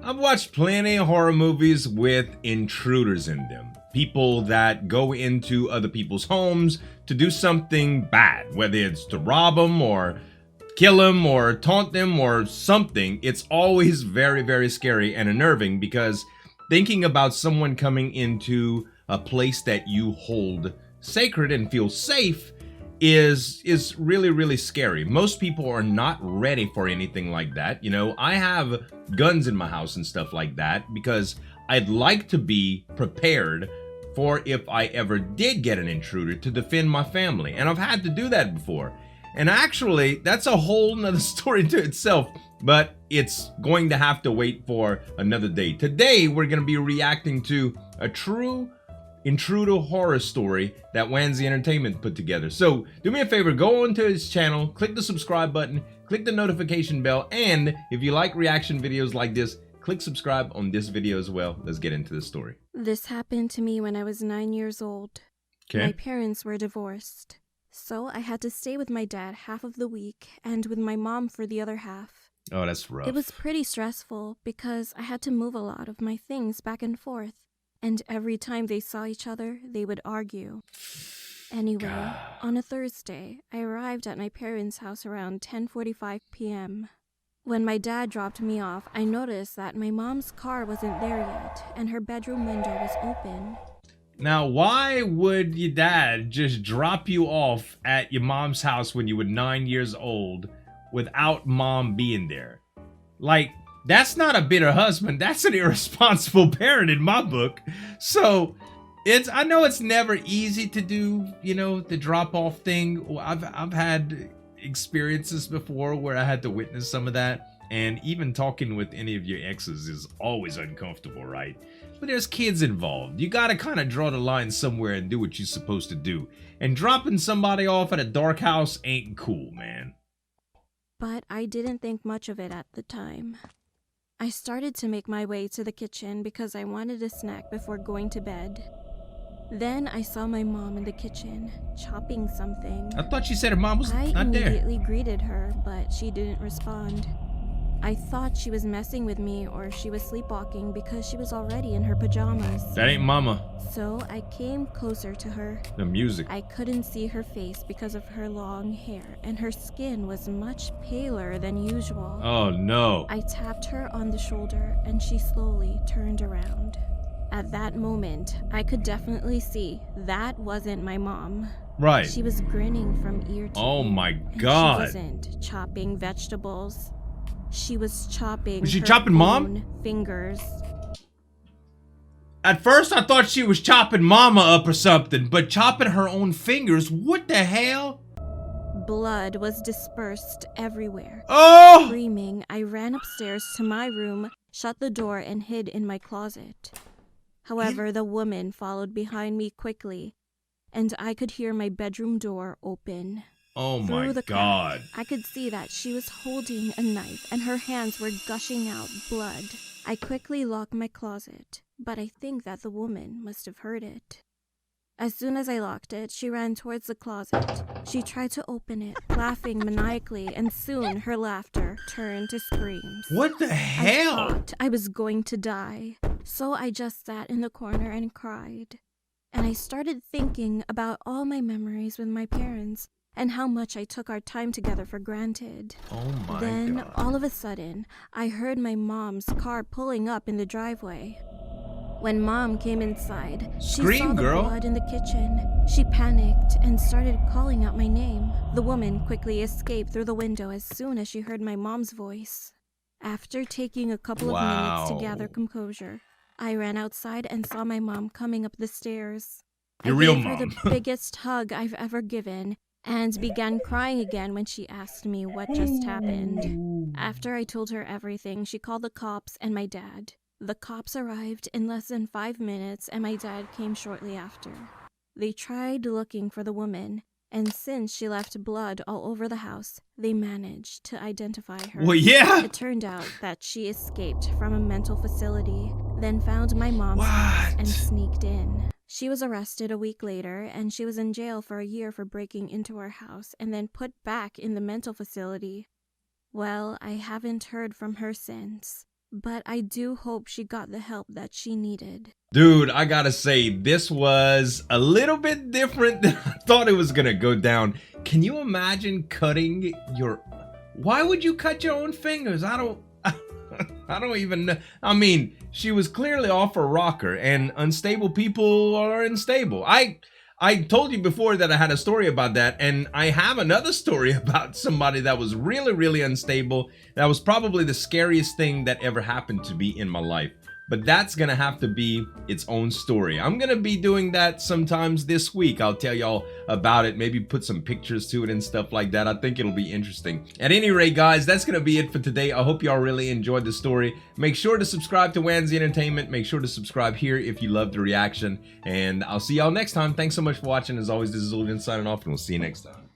I've watched plenty of horror movies with intruders in them. People that go into other people's homes to do something bad, whether it's to rob them or kill them or taunt them or something. It's always very, very scary and unnerving because thinking about someone coming into a place that you hold sacred and feel safe is really, really scary. Most people are not ready for anything like that. You know, I have guns in my house and stuff like that because I'd like to be prepared for if I ever did get an intruder to defend my family. And I've had to do that before. And actually, that's a whole nother story to itself, but it's going to have to wait for another day. Today, we're going to be reacting to a true intruder horror story that Wansee Entertainment put together. So do me a favor, go onto his channel, click the subscribe button, click the notification bell, and if you like reaction videos like this, click subscribe on this video as well. Let's get into the story. This happened to me when I was 9 years old. Okay. My parents were divorced, so I had to stay with my dad half of the week and with my mom for the other half. Oh, that's rough. It was pretty stressful because I had to move a lot of my things back and forth. And every time they saw each other, they would argue. Anyway, God. On a Thursday, I arrived at my parents' house around 10:45 p.m. When my dad dropped me off, I noticed that my mom's car wasn't there yet, and her bedroom window was open. Now, why would your dad just drop you off at your mom's house when you were 9 years old without mom being there? Like, that's not a bitter husband. That's an irresponsible parent in my book. So, I know it's never easy to do, you know, the drop off thing. I've had experiences before where I had to witness some of that. And even talking with any of your exes is always uncomfortable, right? But there's kids involved. You gotta kind of draw the line somewhere and do what you're supposed to do. And dropping somebody off at a dark house ain't cool, man. But I didn't think much of it at the time. I started to make my way to the kitchen because I wanted a snack before going to bed. Then I saw my mom in the kitchen, chopping something. I thought she said her mom was I not there. immediately greeted her, but she didn't respond. I thought she was messing with me or she was sleepwalking because she was already in her pajamas. That ain't mama. So I came closer to her. The music. I couldn't see her face because of her long hair, and her skin was much paler than usual. Oh no. I tapped her on the shoulder, and she slowly turned around. At that moment, I could definitely see that wasn't my mom. Right. She was grinning from ear to ear. Oh my and God. She wasn't chopping vegetables. She was chopping Was she her chopping mom? own fingers. At first I thought she was chopping mama up or something, but chopping her own fingers? What the hell? Blood was dispersed everywhere. Oh! Screaming, I ran upstairs to my room, shut the door, and hid in my closet. However, the woman followed behind me quickly, and I could hear my bedroom door open. Oh Through my the God. crack, I could see that she was holding a knife and her hands were gushing out blood. I quickly locked my closet, but I think that the woman must have heard it. As soon as I locked it, she ran towards the closet. She tried to open it, laughing maniacally, and soon her laughter turned to screams. What the I hell? thought I was going to die, so I just sat in the corner and cried. And I started thinking about all my memories with my parents and how much I took our time together for granted. Oh my Then, God. all of a sudden, I heard my mom's car pulling up in the driveway. When Mom came inside, she Scream, saw the girl. blood in the kitchen. She panicked and started calling out my name. The woman quickly escaped through the window as soon as she heard my mom's voice. After taking a couple of minutes to Wow. gather composure, I ran outside and saw my mom coming up the stairs. Your I real gave her mom. the biggest hug I've ever given and began crying again when she asked me what just happened. After I told her everything, she called the cops and my dad. The cops arrived in less than 5 minutes and my dad came shortly after. They tried looking for the woman, and since she left blood all over the house, they managed to identify her. Well, yeah. It turned out that she escaped from a mental facility, then found my mom's house and What? sneaked in. She was arrested a week later, and she was in jail for a year for breaking into her house and then put back in the mental facility. Well, I haven't heard from her since. but I do hope she got the help that she needed. Dude, I gotta say, this was a little bit different than I thought it was gonna go down. Can you imagine cutting your... Why would you cut your own fingers? I don't even know. I mean, she was clearly off her rocker, and unstable people are unstable. I told you before that I had a story about that, and I have another story about somebody that was really, really unstable. That was probably the scariest thing that ever happened to me in my life. But that's gonna have to be its own story. I'm gonna be doing that sometimes this week. I'll tell y'all about it, maybe put some pictures to it and stuff like that. I think it'll be interesting. At any rate, guys, that's gonna be it for today. I hope y'all really enjoyed the story. Make sure to subscribe to Wansee Entertainment. Make sure to subscribe here if you loved the reaction. And I'll see y'all next time. Thanks so much for watching. As always, this is Zueljin signing off, and we'll see you next time.